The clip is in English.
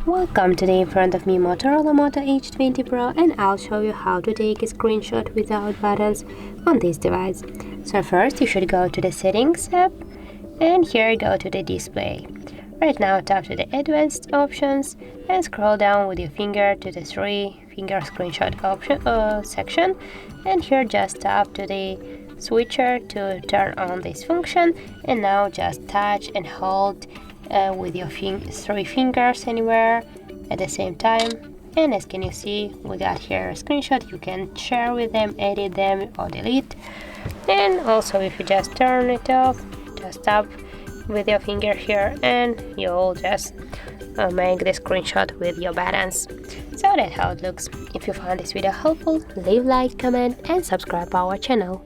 Welcome, today in front of me Motorola Moto Edge 20 Pro, and I'll show you how to take a screenshot without buttons on this device. So first you should go to the settings app and here go to the display. Right now tap to the advanced options and scroll down with your finger to the 3-finger screenshot option section, and here just tap to the switcher to turn on this function, and now just touch and hold with your 3 fingers anywhere at the same time, and as can you see, we got here a screenshot. You can share with them, edit them or delete. And also if you just turn it off, just tap with your finger here and you'll just make the screenshot with your buttons. So that's how it looks. If you found this video helpful, leave like, comment and subscribe our channel.